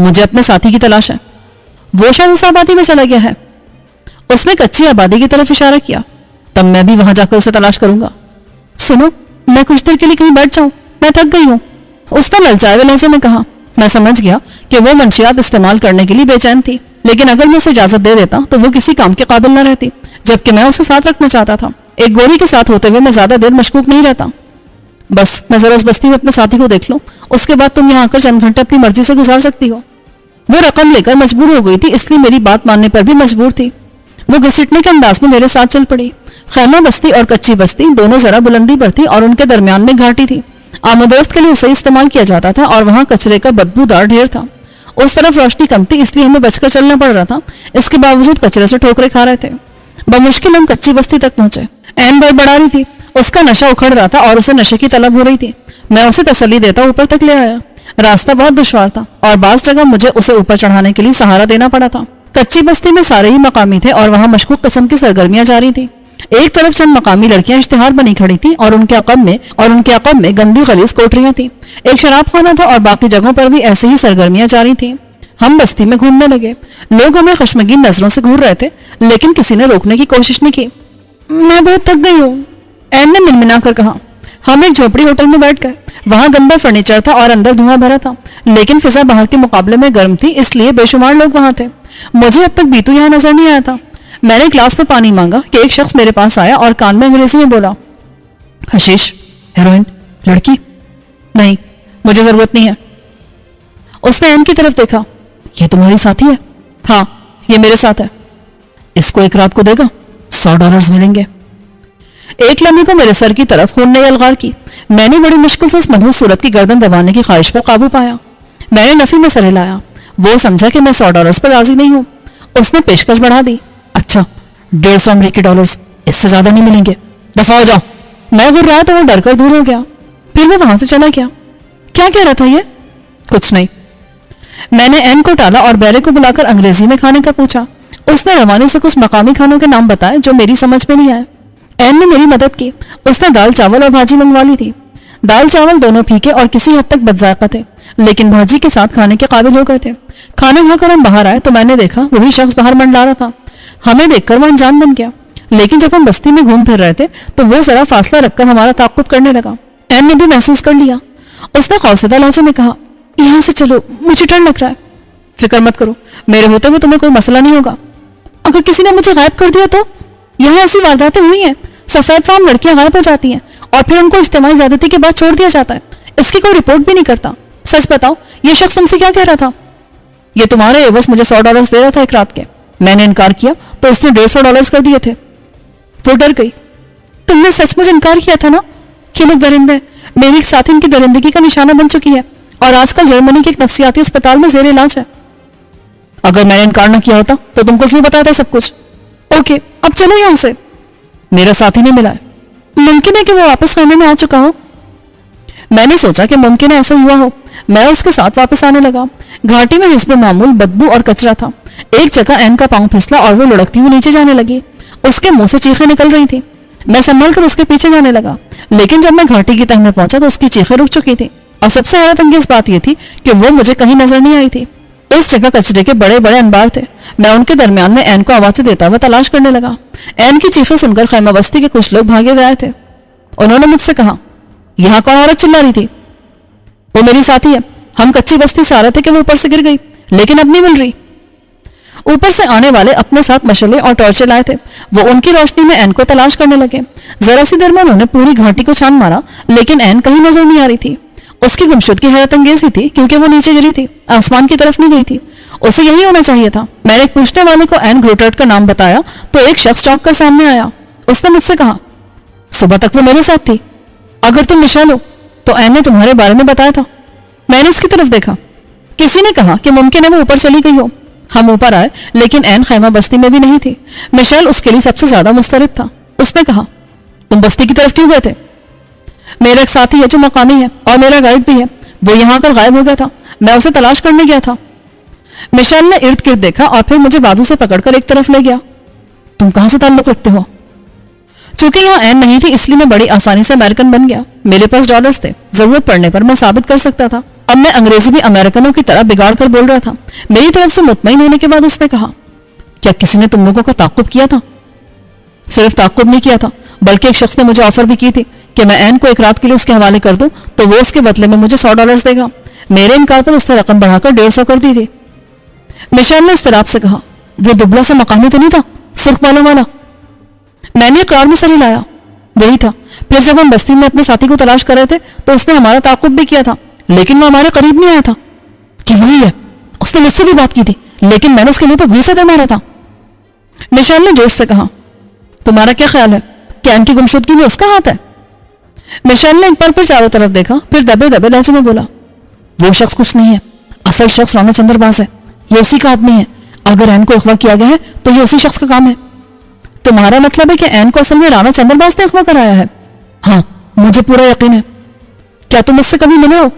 مجھے اپنے ساتھی کی تلاش ہے. وہ شاید اس آبادی میں چلا گیا ہے. اس نے کچی آبادی کی طرف اشارہ کیا. تب میں بھی وہاں جا کر اسے تلاش کروں گا. سنو, میں کچھ دیر کے لیے کہیں بیٹھ جاؤں, میں تھک گئی ہوں. اس نے للچائے ہوئے لہجے میں کہا. میں سمجھ گیا کہ وہ منشیات استعمال کرنے کے لیے بے چین تھی, لیکن اگر میں اسے اجازت دے دیتا تو وہ کسی کام کے قابل نہ رہتی, جبکہ میں اسے ساتھ رکھنا چاہتا تھا. ایک گوری کے ساتھ ہوتے ہوئے میں زیادہ دیر مشکوک نہیں رہتا. بس میں ذرا اس بستی میں اپنے ساتھی کو دیکھ لوں, اس کے بعد تم یہاں آ کر چند گھنٹے اپنی مرضی سے گزار سکتی ہو. وہ رقم لے کر مجبور ہو گئی تھی, اس لیے میری بات ماننے پر بھی مجبور تھی. وہ گھسیٹنے کے انداز میں میرے ساتھ چل پڑی. خیمہ بستی اور کچی بستی دونوں ذرا بلندی پر تھی اور ان کے درمیان میں گھاٹی تھی. آمدورفت کے لیے اسے استعمال کیا جاتا تھا اور وہاں کچرے کا بدبودار ڈھیر تھا. اس طرف روشنی کم تھی, اس لیے ہمیں بچ کر چلنا پڑ رہا تھا. اس کے باوجود کچرے سے ٹھوکریں کھا رہے تھے. بمشکل ہم کچی بستی تک پہنچے. این بڑبڑا رہی تھی. اس کا نشہ اکھڑ رہا تھا اور اسے نشے کی طلب ہو رہی تھی. میں اسے تسلی دیتا اوپر تک لے آیا. راستہ بہت دشوار تھا اور بعض جگہ مجھے اسے اوپر چڑھانے کے لیے سہارا دینا پڑا تھا. کچی بستی میں سارے ہی مقامی تھے اور وہاں مشکوک قسم کی سرگرمیاں جاری تھیں. ایک طرف چند مقامی لڑکیاں اشتہار بنی کھڑی تھیں اور ان کے عقب میں گندی غلیظ کوٹریاں تھیں. ایک شراب خانہ تھا اور باقی جگہوں پر بھی ایسی ہی سرگرمیاں جاری تھیں. ہم بستی میں گھومنے لگے. لوگ ہمیں خشمگین نظروں سے گھور رہے تھے, لیکن کسی نے روکنے کی کوشش نہیں کی. میں بہت تھک گئی ہوں, این نے منمنا کر کہا. ہم ایک جھوپڑی ہوٹل میں بیٹھ گئے. وہاں گندا فرنیچر تھا اور اندر دھواں بھرا تھا, لیکن فضا باہر کے مقابلے میں گرم تھی, اس لیے بے شمار لوگ وہاں تھے. مجھے اب تک بیتو یہاں نظر نہیں آیا تھا. میں نے گلاس میں پانی مانگا کہ ایک شخص میرے پاس آیا اور کان میں انگریزی میں بولا. حشیش, ہیروئن, لڑکی؟ نہیں, مجھے ضرورت نہیں ہے. اس نے این کی طرف دیکھا. یہ تمہاری ساتھی ہے؟ ہاں, یہ میرے ساتھ ہے. اس کو ایک رات کو دے گا, $100 ملیں گے. ایک لمحے کو میرے سر کی طرف خون نے الغار کی. میں نے بڑی مشکل سے اس منحوس صورت کی گردن دبانے کی خواہش پر قابو پایا. میں نے نفی میں سر ہلایا. وہ سمجھا کہ میں $100 پر راضی نہیں ہوں. اس نے پیشکش بڑھا دی. اچھا, $150 اس سے زیادہ نہیں ملیں گے, دفع ہو جاؤ. میں وہ رہا تو وہ ڈر کر دور ہو گیا. پھر وہ وہاں سے چلا گیا. کیا کہہ رہا تھا یہ؟ کچھ نہیں. میں نے این کو ٹالا اور بیرے کو بلا کر انگریزی میں کھانے کا پوچھا. اس نے روانی سے کچھ مقامی کھانوں کے نام بتائے جو میری سمجھ میں نہیں آئے. این نے میری مدد کی. اس نے دال چاول اور بھاجی منگوا لی تھی. دال چاول دونوں پھیکے اور کسی حد تک بدذائقہ تھے, لیکن بھاجی کے ساتھ کھانے کے قابل ہو گئے تھے. کھانا کھا کر ہم باہر آئے تو میں نے دیکھا وہی شخص باہر منڈلا رہا تھا. ہمیں دیکھ کر وہ انجان بن گیا, لیکن جب ہم بستی میں گھوم پھر رہے تھے تو وہ ذرا فاصلہ رکھ کر ہمارا تعاقب کرنے لگا. این نے بھی محسوس کر لیا. اس نے خوفزدہ لہجے میں کہا, یہاں سے چلو, مجھے ڈر لگ رہا ہے. فکر مت کرو, میرے ہوتے ہوئے تمہیں کوئی مسئلہ نہیں ہوگا. اگر کسی نے مجھے غائب کر دیا تو؟ یہاں ایسی وارداتیں ہوئی ہیں. سفید فام لڑکیاں غائب ہو جاتی ہیں اور پھر ان کو اجتماعی زیادتی کے بعد چھوڑ دیا جاتا ہے. اس کی کوئی رپورٹ بھی نہیں کرتا. سچ بتاؤ, یہ شخص تم سے کیا کہہ رہا تھا؟ یہ تمہارے عوض مجھے $100 دے رہا تھا ایک رات کے. میں نے انکار کیا تو اس نے $150 کر دیے تھے. وہ ڈر گئی. تم نے سچ مچ انکار کیا تھا نا؟ یہ لوگ درندے ہیں. میری ایک ساتھی ان کی درندگی کا نشانہ بن چکی ہے اور آج کل جرمنی کے ایک نفسیاتی اسپتال میں زیر علاج ہے. اگر میں نے انکار نہ کیا ہوتا تو تم کو کیوں بتایا تھا سب کچھ؟ اوکے, اب چلو یہاں سے. میرا ساتھی نہیں ملا ہے. ممکن ہے کہ وہ واپس خیمے میں آ چکا ہو. میں نے سوچا کہ ممکن ہے ایسا ہوا ہو. میں اس کے ساتھ واپس آنے لگا. گھاٹی میں حسب معمول بدبو اور کچرا تھا. ایک جگہ این کا پاؤں پھسلا اور وہ لڑکتی ہوئی نیچے جانے لگی. اس کے منہ سے چیخیں نکل رہی تھی. میں سنبھل کر اس کے پیچھے جانے لگا, لیکن جب میں گھاٹی کی تہ میں پہنچا تو اس کی چیخیں رک چکی تھی. اور سب سے حیرت انگیز بات یہ تھی کہ وہ مجھے کہیں نظر نہیں آئی تھی. اس جگہ کچرے کے بڑے بڑے انبار تھے. میں ان کے درمیان میں این کو آوازیں دیتا ہوا تلاش کرنے لگا. این کی چیخیں سن کر خیمہ بستی کے کچھ لوگ بھاگے ہوئے آئے تھے. انہوں نے مجھ سے کہا, یہاں کون عورت چلا رہی تھی؟ وہ میری ساتھی ہے. ہم کچی بستی سے آ رہے تھے کہ وہ اوپر سے گر گئی, لیکن اب نہیں مل رہی. اوپر سے آنے والے اپنے ساتھ مشعلیں اور ٹارچیں لائے تھے. وہ ان کی روشنی میں این کو تلاش کرنے لگے. ذرا سی دیر میں انہوں نے پوری گھاٹی کو چھان مارا, لیکن این کہیں نظر نہیں آ رہی تھی. اس کی گمشدگی حیرت انگیز ہی تھی کیونکہ وہ نیچے گری تھی, آسمان کی طرف نہیں گئی تھی. اسے یہی ہونا چاہیے تھا. میں نے ایک پوچھنے والے کو این گروٹرٹ کا نام بتایا تو ایک شخص چونک کر سامنے آیا. اس نے مجھ سے کہا, صبح تک وہ میرے ساتھ تھی. اگر تم نشان ہو تو این نے تمہارے بارے میں بتایا تھا. میں نے اس کی طرف دیکھا. کسی نے کہا کہ ممکن ہے وہ اوپر چلی گئی ہو. ہم اوپر آئے, لیکن این خیمہ بستی میں بھی نہیں تھی. مشیل اس کے لیے سب سے زیادہ مضطرب تھا. اس نے کہا, تم بستی کی طرف کیوں گئے تھے؟ میرا ایک ساتھی ہے جو مقامی ہے اور میرا گائیڈ بھی ہے. وہ یہاں کر غائب ہو گیا تھا. میں اسے تلاش کرنے گیا تھا. مشیل نے ارد گرد دیکھا اور پھر مجھے بازو سے پکڑ کر ایک طرف لے گیا. تم کہاں سے تعلق رکھتے ہو؟ چونکہ یہاں این نہیں تھی اس لیے میں بڑی آسانی سے امریکن بن گیا. میرے پاس ڈالرز تھے. ضرورت پڑنے پر میں ثابت کر سکتا تھا. اب میں انگریزی بھی امریکنوں کی طرح بگاڑ کر بول رہا تھا۔ میری طرف سے مطمئن ہونے کے بعد اس نے کہا، کیا کسی نے تم لوگوں کا تعاقب کیا تھا؟ صرف تعاقب نہیں کیا تھا بلکہ ایک شخص نے مجھے آفر بھی کی تھی کہ میں این کو ایک رات کے لیے اس کے حوالے کر دوں تو وہ اس کے بدلے میں مجھے $100 دے گا۔ میرے انکار پر اس نے رقم بڑھا کر 150 کر دی تھی۔ میشیل نے اضطراب سے کہا، وہ دبلا سا مقامی تو نہیں تھا، سرخ بالوں والا؟ میں نے اقرار میں سر ہلایا، وہی تھا۔ پھر جب ہم بستی میں اپنے ساتھی کو تلاش کر رہے تھے تو اس نے ہمارا تعاقب بھی کیا تھا، لیکن وہ ہمارے قریب نہیں آیا تھا۔ کہ وہی ہے، اس نے مجھ سے بھی بات کی تھی لیکن میں نے اس کے منہ پہ گھوسا دے مارا تھا۔ میشیل نے جوش سے کہا، تمہارا کیا خیال ہے کہ این کی گمشدگی میں اس کا ہاتھ ہے؟ میشیل نے ایک بار پھر چاروں طرف دیکھا، پھر دبے دبے لہجے میں بولا، وہ شخص کچھ نہیں ہے، اصل شخص رانا چندر باز ہے، یہ اسی کا آدمی ہے۔ اگر این کو اغوا کیا گیا ہے تو یہ اسی شخص کا کام ہے۔ تمہارا مطلب ہے کہ این کو اصل میں رانا چندر باز نے اغوا کرایا ہے؟ ہاں، مجھے پورا یقین ہے۔ کیا تم اس سے کبھی ملے ہو؟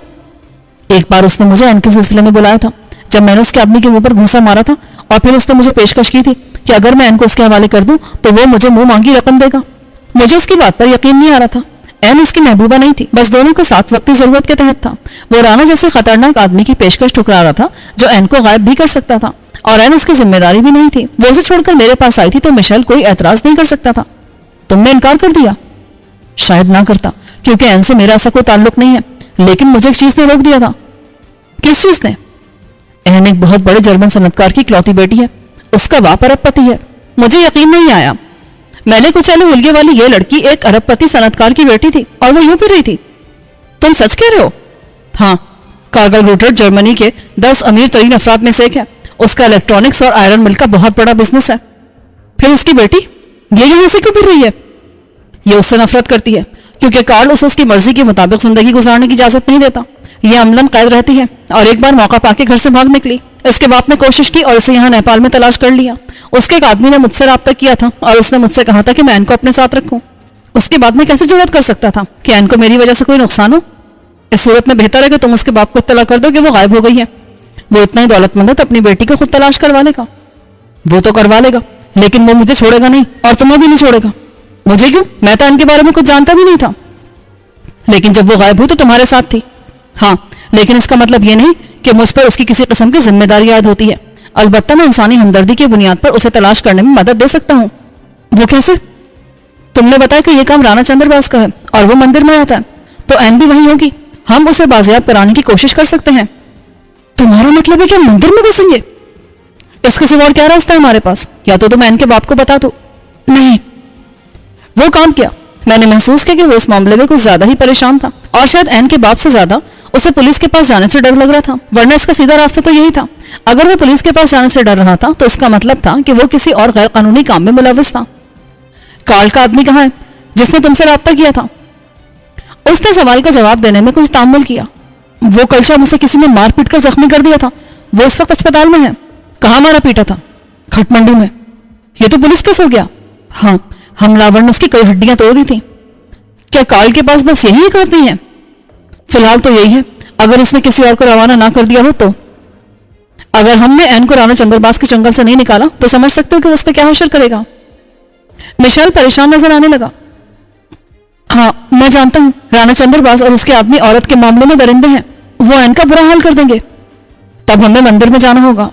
ایک بار اس نے مجھے این کے سلسلے میں بلایا تھا جب میں نے اس کے آدمی کے منہ پر گھونسا مارا تھا، اور پھر اس نے مجھے پیشکش کی تھی کہ اگر میں این کو اس کے حوالے کر دوں تو وہ مجھے منہ مانگی رقم دے گا۔ مجھے اس کی بات پر یقین نہیں آ رہا تھا۔ این اس کی محبوبہ نہیں تھی، بس دونوں کے ساتھ وقتی ضرورت کے تحت تھا۔ وہ رانا جیسے خطرناک آدمی کی پیشکش ٹھکرا رہا تھا جو این کو غائب بھی کر سکتا تھا، اور این اس کی ذمہ داری بھی نہیں تھی۔ وہ اسے چھوڑ کر میرے پاس آئی تھی تو میشیل کوئی اعتراض نہیں کر سکتا تھا۔ تم نے انکار کر دیا؟ شاید نہ کرتا، کیونکہ این سے میرا ایسا کوئی تعلق نہیں ہے، لیکن مجھے ایک چیز نے روک دیا تھا۔ کس چیز نے؟ این ایک بہت بڑے جرمن صنعتکار کی اکلوتی بیٹی ہے، اس کا باپ ارب پتی ہے۔ مجھے یقین نہیں آیا۔ میں نے کچھ ہلگے والی یہ لڑکی ایک ارب پتی صنعتکار کی بیٹی تھی اور وہ یوں پھر رہی تھی۔ تم سچ کہہ رہے ہو؟ ہاں، کارگل روٹر جرمنی کے 10 امیر ترین افراد میں سے ایک ہے۔ اس کا الیکٹرانکس اور آئرن مل کا بہت بڑا بزنس ہے۔ پھر اس کی بیٹی یہ یہاں سے کیوں پھر رہی ہے؟ یہ اس سے نفرت کرتی ہے کیونکہ کارل اسے اس کی مرضی کے مطابق زندگی گزارنے کی اجازت نہیں دیتا۔ یہ عملاً قید رہتی ہے اور ایک بار موقع پا کے گھر سے بھاگ نکلی۔ اس کے باپ نے کوشش کی اور اسے یہاں نیپال میں تلاش کر لیا۔ اس کے ایک آدمی نے مجھ سے رابطہ کیا تھا اور اس نے مجھ سے کہا تھا کہ میں این کو اپنے ساتھ رکھوں۔ اس کے بعد میں کیسے جرأت کر سکتا تھا کہ این کو میری وجہ سے کوئی نقصان ہو؟ اس صورت میں بہتر ہے کہ تم اس کے باپ کو اطلاع کر دو کہ وہ غائب ہو گئی ہے۔ وہ اتنا ہی دولت مند ہے تو اپنی بیٹی کو خود تلاش کروا لے گا۔ وہ تو کروا لے گا لیکن وہ مجھے چھوڑے گا نہیں اور تمہیں بھی نہیں چھوڑے گا۔ مجھے کیوں؟ میں تو ان کے بارے میں کچھ جانتا بھی نہیں تھا۔ لیکن جب وہ غائب ہوئی تو تمہارے ساتھ تھی۔ ہاں، لیکن اس کا مطلب یہ نہیں کہ مجھ پر اس کی کسی قسم کی ذمہ داری عائد ہوتی ہے۔ البتہ میں انسانی ہمدردی کی بنیاد پر اسے تلاش کرنے میں مدد دے سکتا ہوں۔ وہ کیسے؟ تم نے بتایا کہ یہ کام رانا چندر باز کا ہے اور وہ مندر میں آتا ہے، تو این بھی وہیں ہوگی۔ ہم اسے بازیاب کرانے کی کوشش کر سکتے ہیں۔ تمہارا مطلب ہے کہ ہم مندر میں گھسیں گے؟ اس کے سوا اور کیا راستہ ہے ہمارے پاس؟ یا تو تم این کے باپ کو بتا دو۔ نہیں، وہ کام کیا؟ میں نے محسوس کیا کہ وہ اس معاملے میں کچھ زیادہ ہی پریشان تھا، اور شاید این کے باپ سے زیادہ اسے پولیس کے پاس جانے سے ڈر لگ رہا تھا، ورنہ اس کا سیدھا راستہ تو یہی تھا۔ اگر وہ پولیس کے پاس جانے سے ڈر رہا تھا تو اس کا مطلب تھا کہ وہ کسی اور غیر قانونی کام میں ملوث تھا۔ کارل کا آدمی کہاں ہے جس نے تم سے رابطہ کیا تھا؟ اس نے سوال کا جواب دینے میں کچھ تامل کیا۔ وہ کل شام اسے کسی نے مار پیٹ کر زخمی کر دیا تھا، وہ اس وقت اسپتال میں ہے۔ کہاں مارا پیٹا تھا؟ کھٹ منڈی میں۔ یہ تو پولیس کیس ہو گیا؟ ہاں، حملہ نے اس کی کئی ہڈیاں توڑ دی تھیں۔ کیا کارل کے پاس بس یہی ایک آدمی ہے؟ فی الحال تو یہی ہے، اگر اس نے کسی اور کو روانہ نہ کر دیا ہو تو۔ اگر ہم نے این کو رانا چندر باز کے جنگل سے نہیں نکالا تو سمجھ سکتے ہو کہ وہ اس کا کیا حشر کرے گا۔ میشیل پریشان نظر آنے لگا۔ ہاں، میں جانتا ہوں رانا چندر باز اور اس کے آدمی عورت کے معاملے میں درندے ہیں، وہ این کا برا حال کر دیں گے۔ تب ہمیں مندر میں جانا ہوگا۔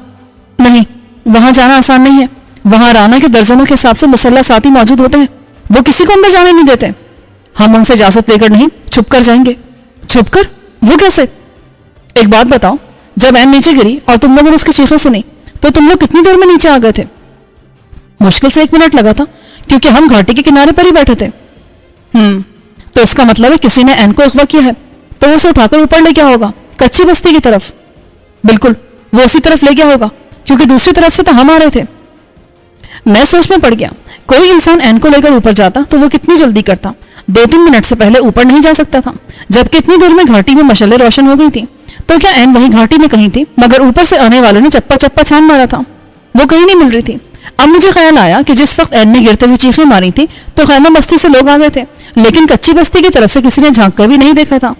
نہیں، وہاں جانا آسان نہیں ہے، وہاں رانا کے درجنوں کے حساب سے مسلح ساتھی موجود ہوتے ہیں، وہ کسی کو اندر جانے نہیں دیتے۔ ہم ان سے اجازت لے کر نہیں، چھپ کر جائیں گے۔ چھپ کر؟ وہ کیسے؟ ایک بات بتاؤ، جب این نیچے گری اور تم لوگوں نے اس کی چیخیں سنی تو تم لوگ کتنی دیر میں نیچے آ گئے تھے؟ مشکل سے 1 منٹ لگا تھا، کیونکہ ہم گھاٹی کے کنارے پر ہی بیٹھے تھے۔ تو اس کا مطلب ہے کسی نے این کو اغوا کیا ہے، تو وہ اسے اٹھا کر اوپر لے گیا ہوگا، کچی بستی کی طرف۔ بالکل، وہ اسی طرف لے گیا ہوگا، کیونکہ دوسری طرف سے تو ہم آ رہے تھے۔ میں سوچ میں پڑ گیا، کوئی انسان این کو لے کر اوپر جاتا تو وہ کتنی جلدی کرتا؟ 2-3 منٹ سے پہلے اوپر نہیں جا سکتا تھا، جبکہ اتنی دیر میں گھاٹی میں مشعلیں روشن ہو گئی تھی۔ تو کیا این وہی گھاٹی میں کہیں تھی؟ مگر اوپر سے آنے والوں نے چپا چپا چھان مارا تھا، وہ کہیں نہیں مل رہی تھی۔ اب مجھے خیال آیا کہ جس وقت این نے گرتے ہوئے چیخیں ماری تھی تو خیمہ بستی سے لوگ آ گئے تھے، لیکن کچی بستی کی طرف سے کسی نے جھانک کر بھی نہیں دیکھا تھا۔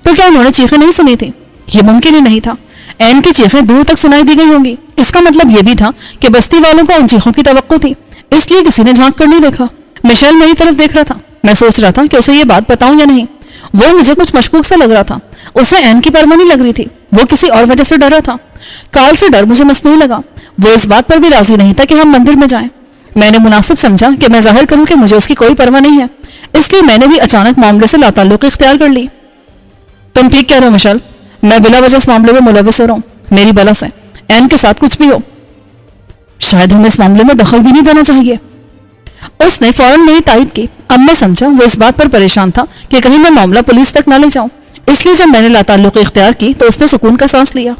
تو کیا انہوں نے چیخیں نہیں سنی تھی؟ یہ ممکن ہی نہیں تھا۔ این کی چیخیں دور تک سنائی دی گئی ہوں گی، اس کا مطلب یہ بھی تھا کہ بستی والوں کو ان چیخوں کی توقع تھی، اس لیے کسی نے جھانک کر نہیں دیکھا۔ میشیل میری طرف دیکھ رہا تھا، میں سوچ رہا تھا کہ اسے یہ بات بتاؤں یا نہیں۔ وہ مجھے کچھ مشکوک سا لگ رہا تھا. اسے این کی پرواہ نہیں لگ رہی تھی. وہ کسی اور وجہ سے ڈرا تھا. کارل سے ڈر مجھے مصنوعی لگا. وہ اس بات پر بھی راضی نہیں تھا کہ ہم مندر میں جائیں. میں نے مناسب سمجھا کہ میں ظاہر کروں کہ مجھے اس کی کوئی پرواہ نہیں ہے. اس لیے میں نے بھی اچانک معاملے سے لاتعلق اختیار کر لی. تم ٹھیک کہہ رہے ہو مشل. میں بلا وجہ اس معاملے میں ملوث ہو رہا ہوں. میری بلا سے این کے ساتھ کچھ بھی ہو. شاید ہمیں اس معاملے میں دخل بھی نہیں دینا چاہیے. اس نے فوراً میری تائید کی. اب میں سمجھا وہ اس بات پر پریشان تھا کہ کہیں میں معاملہ پولیس تک نہ لے جاؤں. اس لیے جب میں نے لاتعلق اختیار کی تو اس نے سکون کا سانس لیا.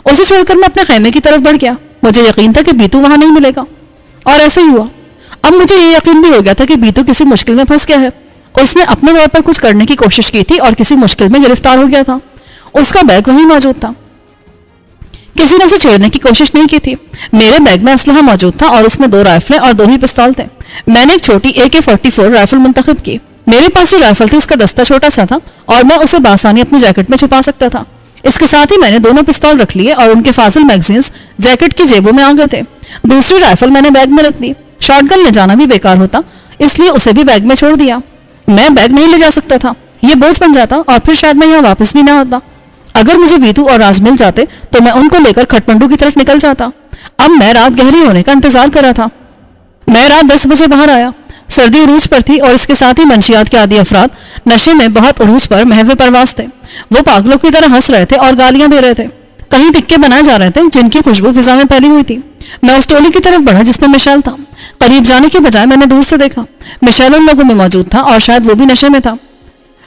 اسے چھوڑ کر میں اپنے خیمے کی طرف بڑھ گیا. مجھے یقین تھا کہ بیتو وہاں نہیں ملے گا اور ایسا ہی ہوا. اب مجھے یہ یقین بھی ہو گیا تھا کہ بیتو کسی مشکل میں پھنس گیا ہے. اس نے اپنے طور پر کچھ کرنے کی کوشش کی تھی اور کسی مشکل میں گرفتار ہو گیا تھا. اس کا بیگ وہیں موجود تھا. کسی نے اسے چھیڑنے کی کوشش نہیں کی تھی. میرے بیگ میں اسلحہ موجود تھا اور اس میں 2 رائفلیں اور 2 ہی پستول تھے. میں نے ایک چھوٹی AK-44 رائفل منتخب کی. میرے پاس جو رائفل تھی اس کا دستہ چھوٹا سا تھا اور میں اسے بآسانی اپنی جیکٹ میں چھپا سکتا تھا. اس کے ساتھ ہی میں نے 2 پستول رکھ لیے اور ان کے فاضل میگزینز جیکٹ کی جیبوں میں آ گئے تھے. دوسری رائفل میں نے بیگ میں رکھ دی. شارٹ گن لے جانا بھی بیکار ہوتا اس لیے اسے بھی بیگ میں چھوڑ دیا. میں بیگ نہیں لے جا سکتا تھا. یہ بوجھ بن جاتا اور پھر شاید میں یہاں واپس بھی نہ آتا. اگر مجھے ویتو اور راج مل جاتے تو میں ان کو لے کر کھٹمنڈو کی طرف نکل جاتا. اب میں رات گہری ہونے کا انتظار کر رہا تھا. میں رات 10 بجے باہر آیا. سردی عروج پر تھی اور اس کے ساتھ ہی منشیات کے عادی افراد نشے میں بہت عروج پر محو پرواز تھے. وہ پاگلوں کی طرح ہنس رہے تھے اور گالیاں دے رہے تھے. کہیں ٹکے بنائے جا رہے تھے جن کی خوشبو فضا میں پھیلی ہوئی تھی. میں اس ٹولی کی طرف بڑھا جس میں مشیل تھا. قریب جانے کے بجائے میں نے دور سے دیکھا. مشیل ان لوگوں میں موجود تھا اور شاید وہ بھی نشے میں تھا.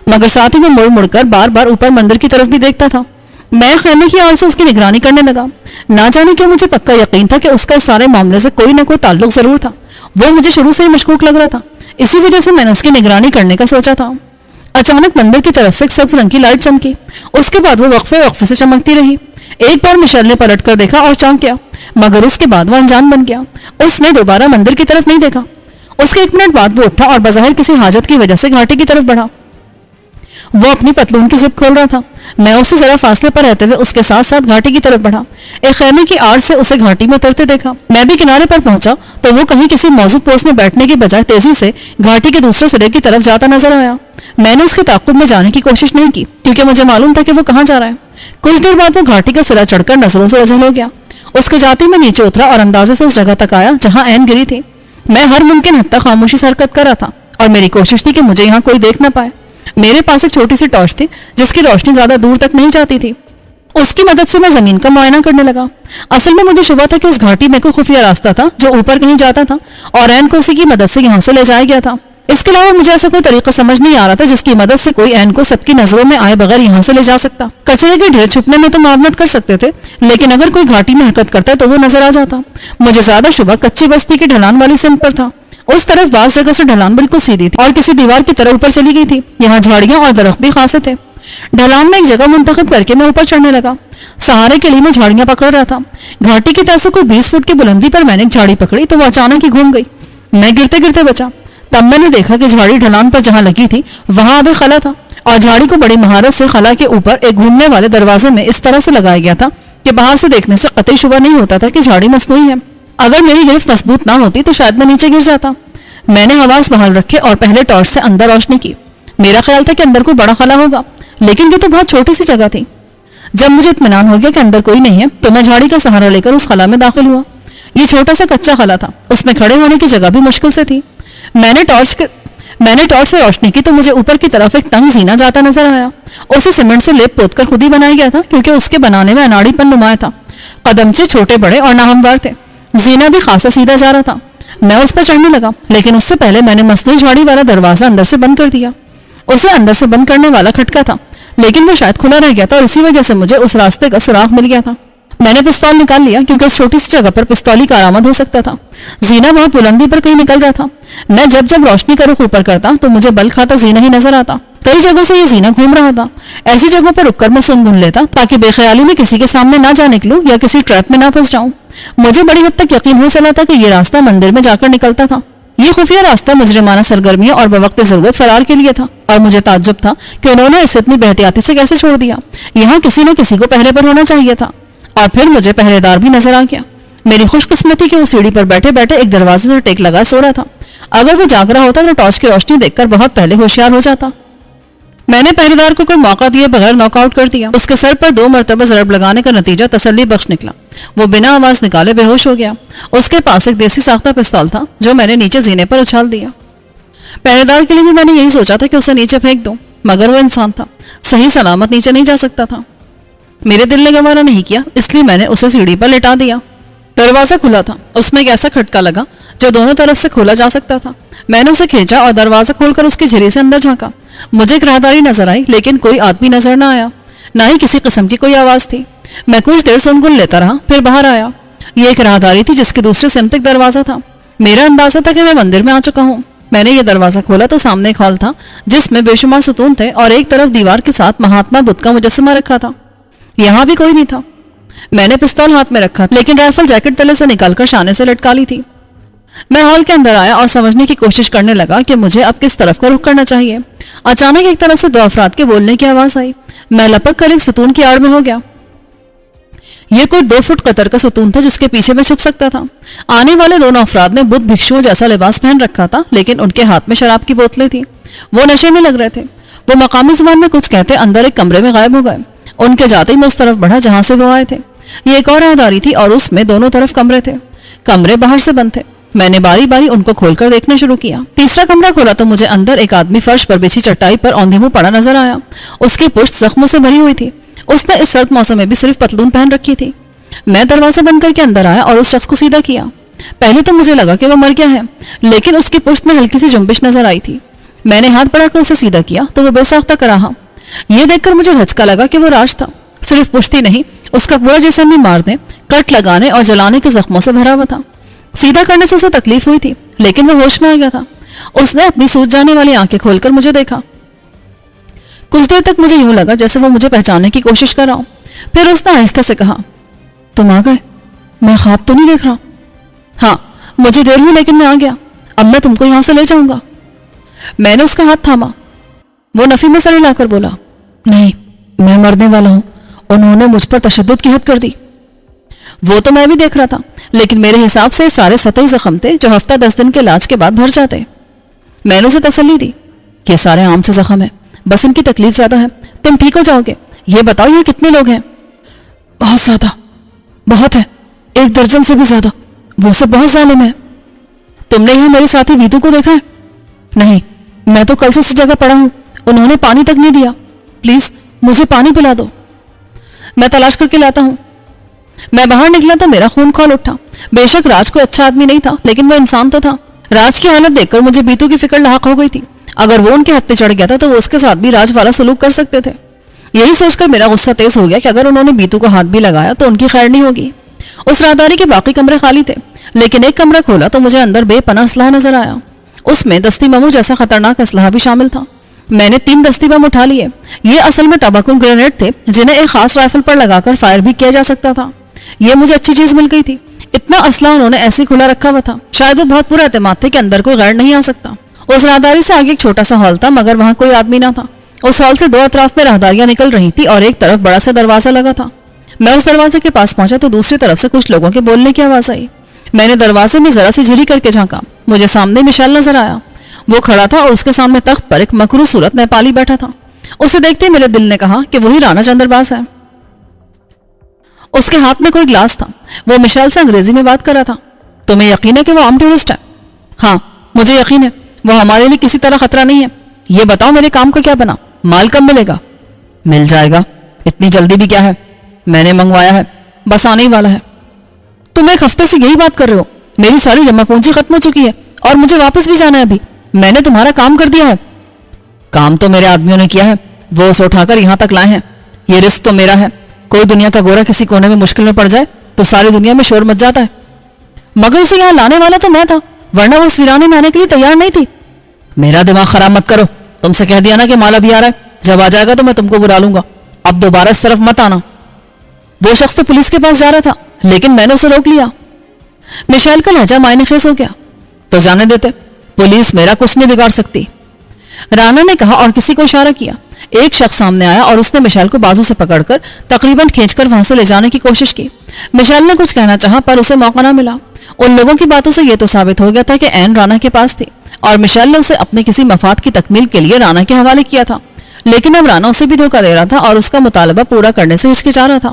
مگر ساتھ ہی وہ مڑ مڑ کر بار بار اوپر مندر کی طرف بھی دیکھتا تھا. میں خیمے کی آڑ سے اس کی نگرانی کرنے لگا. نہ جانے کیوں مجھے پکا یقین تھا کہ اس کا اس سارے معاملے سے کوئی نہ کوئی تعلق ضرور تھا. وہ مجھے شروع سے ہی مشکوک لگ رہا تھا. اسی وجہ سے میں نے اس کی نگرانی کرنے کا سوچا تھا. اچانک مندر کی طرف سے ایک سبز رنگ کی لائٹ چمکی. اس کے بعد وہ وقفے سے چمکتی رہی. ایک بار مشیل نے پلٹ کر دیکھا اور چونک گیا. مگر اس کے بعد وہ انجان بن گیا. اس نے دوبارہ مندر کی طرف نہیں دیکھا. اس کے 1 منٹ بعد وہ اٹھا اور بظاہر کسی حاجت کی وجہ سے گھاٹی کی طرف بڑھا. وہ اپنی پتلون کی زپ کھول رہا تھا. میں اس سے ذرا فاصلے پر رہتے ہوئے اس کے ساتھ ساتھ گھاٹی کی طرف بڑھا. ایک خیمے کی آڑ سے اسے گھاٹی میں اترتے دیکھا. میں بھی کنارے پر پہنچا تو وہ کہیں کسی موزوں پوسٹ میں بیٹھنے کی بجائے تیزی سے گھاٹی کے دوسرے سرے کی طرف جاتا نظر آیا. میں نے اس کے تعاقب میں جانے کی کوشش نہیں کی کیونکہ مجھے معلوم تھا کہ وہ کہاں جا رہا ہے. کچھ دیر بعد وہ گھاٹی کا سرا چڑھ کر نظروں سے اوجھل ہو گیا. اس کے جاتے میں نیچے اترا اور اندازے سے اس جگہ تک آیا جہاں عین گری تھی. میں ہر ممکن حد تک خاموشی سے حرکت کر رہا تھا اور میری کوشش تھی کہ مجھے یہاں کوئی دیکھ نہ پائے. میرے پاس ایک چھوٹی سی ٹارچ تھی جس کی روشنی زیادہ دور تک نہیں جاتی تھی. اس کی مدد سے میں زمین کا معائنہ کرنے لگا. اصل میں مجھے شبہ تھا کہ اس گھاٹی میں کوئی خفیہ راستہ تھا جو اوپر کہیں جاتا تھا اور عین کو اسی کی مدد سے یہاں سے لے جایا گیا تھا. اس کے علاوہ مجھے ایسا کوئی طریقہ سمجھ نہیں آ رہا تھا جس کی مدد سے کوئی عین کو سب کی نظروں میں آئے بغیر یہاں سے لے جا سکتا. کچرے کے ڈھیر چھپنے میں تو معاونت کر سکتے تھے لیکن اگر کوئی گھاٹی میں حرکت کرتا تو وہ نظر آ جاتا. مجھے زیادہ شبہ کچی بستی کی ڈھلان والی سمت پر تھا. اس طرف بعض جگہ سے ڈھلان بالکل سیدھی تھی اور کسی دیوار کی طرح اوپر چلی گئی تھی. یہاں جھاڑیاں اور درخت بھی خاصے تھے. ڈھلان میں ایک جگہ منتخب کر کے میں اوپر چڑھنے لگا. سہارے کے لیے میں جھاڑیاں پکڑ رہا تھا. گھاٹی کی طرف سے کوئی 20 فٹ کی بلندی پر میں نے ایک جھاڑی پکڑی تو وہ اچانک ہی گھوم گئی. میں گرتے گرتے بچا. تب میں نے دیکھا کہ جھاڑی ڈھلان پر جہاں لگی تھی وہاں اب ایک خلا تھا اور جھاڑی کو بڑی مہارت سے خلا کے اوپر ایک گھومنے والے دروازے میں اس طرح سے لگایا گیا تھا کہ باہر سے دیکھنے سے قطعی شبہ نہیں ہوتا تھا کہ جھاڑی مصنوعی ہے. اگر میری گرفت مضبوط نہ ہوتی تو شاید میں نیچے گر جاتا. میں نے حواس بحال رکھے اور پہلے ٹارچ سے اندر روشنی کی. میرا خیال تھا کہ اندر کوئی بڑا خلا ہوگا لیکن یہ تو بہت چھوٹی سی جگہ تھی. جب مجھے اطمینان ہو گیا کہ اندر کوئی نہیں ہے تو میں جھاڑی کا سہارا لے کر اس خلا میں داخل ہوا. یہ چھوٹا سا کچا خلا تھا. اس میں کھڑے ہونے کی جگہ بھی مشکل سے تھی. میں نے ٹارچ سے روشنی کی تو مجھے اوپر کی طرف ایک تنگ زینہ جاتا نظر آیا. اسے سیمنٹ سے لیپ پوت کر خود ہی بنایا گیا تھا کیونکہ اس کے بنانے میں اناڑی پن نمایاں تھا. قدمچے چھوٹے بڑے اور ناہموار تھے. زینہ بھی خاصا سیدھا جا رہا تھا. میں اس پر چڑھنے لگا لیکن اس سے پہلے میں نے مصنوعی جھاڑی والا دروازہ اندر سے بند کر دیا. اسے اندر سے بند کرنے والا کھٹکا تھا لیکن وہ شاید کھلا رہ گیا تھا اور اسی وجہ سے مجھے اس راستے کا سراغ مل گیا تھا. میں نے پستول نکال لیا کیونکہ اس چھوٹی سی جگہ پر پستولی کارآمد ہو سکتا تھا. زینہ بہت بلندی پر کہیں نکل رہا تھا. میں جب روشنی کا رخ اوپر کرتا تو مجھے بل کھاتا زینہ ہی نظر آتا. کئی جگہوں سے یہ زینہ گھوم رہا تھا. ایسی جگہوں پر رک کر میں سن گن لیتا تاکہ بے خیالی میں کسی کے سامنے نہ جا نکلوں یا کسی ٹریپ میں نہ پھنس جاؤں. مجھے بڑی حد تک یقین ہو چلا تھا کہ یہ راستہ مندر میں جا کر نکلتا تھا. یہ خفیہ راستہ مجرمانہ سرگرمیوں اور بوقت ضرورت فرار کے لیے تھا اور مجھے تعجب تھا کہ انہوں نے اسے اتنی بے سے کیسے چھوڑ دیا. یہاں کسی نہ کسی کو پہرے پر ہونا چاہیے تھا. اور پھر مجھے پہرے دار بھی نظر آ گیا. میری خوش قسمتی کہ وہ سیڑھی پر بیٹھے بیٹھے ایک دروازے سے ٹیک لگا سو رہا تھا. اگر وہ جاگ رہا ہوتا تو ٹارچ کی روشنی دیکھ کر بہت پہلے ہوشیار ہو جاتا. میں نے پہریدار کو کوئی موقع دیے بغیر ناک آؤٹ کر دیا. اس کے سر پر 2 مرتبہ ضرب لگانے کا نتیجہ تسلی بخش نکلا. وہ بنا آواز نکالے بے ہوش ہو گیا. اس کے پاس ایک دیسی ساختہ پستول تھا جو میں نے نیچے زینے پر اچھال دیا. پہریدار کے لیے بھی میں نے یہی سوچا تھا کہ اسے نیچے پھینک دوں، مگر وہ انسان تھا، صحیح سلامت نیچے نہیں جا سکتا تھا. میرے دل نے گوارا نہیں کیا، اس لیے میں نے اسے سیڑھی پر لٹا دیا. دروازہ کھلا تھا. اس میں ایک ایسا کھٹکا لگا جو دونوں طرف سے کھولا جا سکتا تھا. میں نے اسے کھینچا اور دروازہ کھول کر اس کی جھری سے اندر جھانکا. مجھے ایک راہداری نظر آئی، لیکن کوئی آدمی نظر نہ آیا، نہ ہی کسی قسم کی کوئی آواز تھی. میں کچھ دیر سنگن لیتا رہا، پھر باہر آیا. یہ ایک راہداری تھی جس کے دوسرے سمت ایک دروازہ تھا. میرا اندازہ تھا کہ میں مندر میں آ چکا ہوں. میں نے یہ دروازہ کھولا تو سامنے ایک ہال تھا جس میں بے شمار ستون تھے اور ایک طرف دیوار کے ساتھ مہاتما بدھ کا مجسمہ رکھا تھا. یہاں بھی کوئی نہیں تھا. میں نے پستول ہاتھ میں رکھا لیکن رائفل جیکٹ تلے سے نکال کر شانے سے لٹکا لی تھی. میں ہال کے اندر آیا اور سمجھنے کی کوشش کرنے لگا کہ مجھے اب کس طرف کا رخ کرنا چاہیے. اچانک ایک طرف سے 2 افراد کے بولنے کی آواز آئی. میں لپک کر ایک ستون کی آڑ میں ہو گیا. یہ کوئی 2 فٹ قطر کا ستون تھا جس کے پیچھے میں چھپ سکتا تھا. آنے والے دونوں افراد نے بدھ بھکشو جیسا لباس پہن رکھا تھا، لیکن ان کے ہاتھ میں شراب کی بوتلیں تھیں. وہ نشے میں لگ رہے تھے. وہ مقامی زبان میں کچھ کہتے اندر ایک کمرے میں غائب ہو گئے. ان کے جاتے ہی میں اس طرف بڑھا جہاں سے وہ آئے تھے. یہ ایک اور راہداری تھی اور اس میں دونوں طرف کمرے تھے. کمرے باہر سے بند تھے. میں نے باری باری ان کو کھول کر دیکھنا شروع کیا. تیسرا کمرہ کھولا تو مجھے اندر ایک آدمی فرش پر بچھی چٹائی پر اوندھے منہ پڑا نظر آیا. اس کی پشت زخموں سے بھری ہوئی تھی. اس نے اس سرد موسم میں بھی صرف پتلون پہن رکھی تھی. میں دروازہ بند کر کے اندر آیا اور اس شخص کو سیدھا کیا. پہلے تو مجھے لگا کہ وہ مر گیا ہے، لیکن اس کی پشت میں ہلکی سی جنبش نظر آئی تھی. میں نے ہاتھ بڑھا کر اسے سیدھا کیا تو وہ بے ساختہ کراہا. یہ دیکھ کر مجھے دھچکا لگا کہ وہ راج تھا. صرف پشت ہی نہیں، اس کا پورا جسم بھی مارنے، کٹ لگانے اور جلانے کے زخموں سے بھرا ہوا تھا. سیدھا کرنے سے اسے تکلیف ہوئی تھی، لیکن وہ ہوش میں آ گیا تھا. اس نے اپنی سوج جانے والی آنکھیں کھول کر مجھے دیکھا. کچھ دیر تک مجھے یوں لگا جیسے وہ مجھے پہچاننے کی کوشش کر رہا ہوں. پھر اس نے آہستہ سے کہا، تم آ گئے؟ میں خواب تو نہیں دیکھ رہا؟ ہاں، مجھے دیر ہوئی لیکن میں آ گیا. اب میں تم کو یہاں سے لے جاؤں گا. میں نے اس کا ہاتھ تھاما. وہ نفی میں سر ہلا کر بولا، نہیں، میں مرنے والا ہوں. انہوں نے مجھ پر تشدد کی حد کر دی. وہ تو میں بھی دیکھ رہا تھا، لیکن میرے حساب سے سارے سطحی زخم تھے جو ہفتہ 10 دن کے علاج کے بعد بھر جاتے. میں نے اسے تسلی دی، یہ سارے عام سے زخم ہیں، بس ان کی تکلیف زیادہ ہے، تم ٹھیک ہو جاؤ گے. یہ بتاؤ یہ کتنے لوگ ہیں؟ بہت زیادہ، بہت ہے، 1 درجن سے بھی زیادہ. وہ سب بہت ظالم ہیں. تم نے یہاں میرے ساتھی ویدو کو دیکھا ہے؟ نہیں، میں تو کل سے اس جگہ پڑا ہوں. انہوں نے پانی تک نہیں دیا. پلیز مجھے پانی پلا دو. میں تلاش کر کے لاتا ہوں. میں باہر نکلا تو میرا خون کھول اٹھا. بے شک راج کوئی اچھا آدمی نہیں تھا، لیکن وہ انسان تو تھا. راج کی حالت دیکھ کر مجھے بیتو کی فکر لاحق ہو گئی تھی. اگر وہ ان کے ہتھے چڑھ گیا تھا تو وہ اس کے ساتھ بھی راج والا سلوک کر سکتے تھے. یہی سوچ کر میرا غصہ تیز ہو گیا کہ اگر انہوں نے بیتو کو ہاتھ بھی لگایا تو ان کی خیر نہیں ہوگی. اس راہداری کے باقی کمرے خالی تھے، لیکن ایک کمرہ کھولا تو مجھے اندر بے پناہ اسلحہ نظر آیا. اس میں دستی ممو جیسا خطرناک اسلحہ بھی شامل تھا. میں نے 3 دستی بم اٹھا لیے. یہ اصل میں ٹباکو گرینیڈ تھے جنہیں ایک خاص رائفل پر لگا کر فائر بھی کیا جا سکتا تھا. یہ مجھے اچھی چیز مل گئی تھی. اتنا اسلحہ انہوں نے ایسے کھلا رکھا ہوا تھا. شاید وہ بہت پورا اعتماد تھے کہ اندر کوئی غیر نہیں آ سکتا. اس راہداری سے آگے ایک چھوٹا سا ہال تھا، مگر وہاں کوئی آدمی نہ تھا. اس ہال سے 2 اطراف میں راہداریاں نکل رہی تھی اور ایک طرف بڑا سا دروازہ لگا تھا. میں اس دروازے کے پاس پہنچا تو دوسری طرف سے کچھ لوگوں کے بولنے کی آواز آئی. میں نے دروازے میں ذرا سی جھلی کر کے جھانکا. مجھے سامنے مشیل نظر آیا. وہ کھڑا تھا اور اس کے سامنے تخت پر ایک مکروہ صورت نیپالی بیٹھا تھا. اسے دیکھتے میرے دل نے کہا کہ وہی رانا چندر باز ہے. اس کے ہاتھ میں کوئی گلاس تھا. وہ مشیل سے انگریزی میں بات کر رہا تھا. تمہیں یقین ہے کہ وہ عام ٹورسٹ ہے؟ ہاں، مجھے یقین ہے. وہ ہمارے لیے کسی طرح خطرہ نہیں ہے. یہ بتاؤ میرے کام کا کیا بنا؟ مال کب ملے گا؟ مل جائے گا. اتنی جلدی بھی کیا ہے؟ میں نے منگوایا ہے، بس آنے ہی والا ہے. تم 1 ہفتے سے یہی بات کر رہے ہو. میری ساری جمع پونجی ختم ہو چکی ہے اور مجھے واپس بھی جانا ہے. ابھی میں نے تمہارا کام کر دیا ہے. کام تو میرے آدمیوں نے کیا ہے. وہ اسے اٹھا کر یہاں تک لائے ہیں. یہ رزق تو میرا ہے. کوئی دنیا کا گورا کسی کونے میں مشکل میں پڑ جائے تو ساری دنیا میں شور مچ جاتا ہے. مگر اسے یہاں لانے والا تو میں تھا، ورنہ وہ اس ویرانے میں آنے کے لیے تیار نہیں تھی. میرا دماغ خراب مت کرو. تم سے کہہ دیا نا کہ مال ابھی آ رہا ہے. جب آ جائے گا تو میں تم کو بلا لوں گا. اب دوبارہ اس طرف مت آنا. وہ شخص تو پولیس کے پاس جا رہا تھا، لیکن میں نے اسے روک لیا. مشیل کا لہجہ معنی خیز ہو گیا. تو جانے دیتے، پولیس میرا کچھ نہیں بگاڑ سکتی. رانا نے کہا اور کسی کو اشارہ کیا. ایک شخص سامنے آیا اور اس نے مشیل کو بازو سے پکڑ کر تقریباً کھینچ کر وہاں سے لے جانے کی کوشش کی. مشیل نے کچھ کہنا چاہا پر اسے موقع نہ ملا. ان لوگوں کی باتوں سے یہ تو ثابت ہو گیا تھا کہ عین رانا کے پاس تھی اور مشیل نے اسے اپنے کسی مفاد کی تکمیل کے لیے رانا کے حوالے کیا تھا. لیکن اب رانا اسے بھی دھوکہ دے رہا تھا اور اس کا مطالبہ پورا کرنے سے ہچکچا رہا تھا.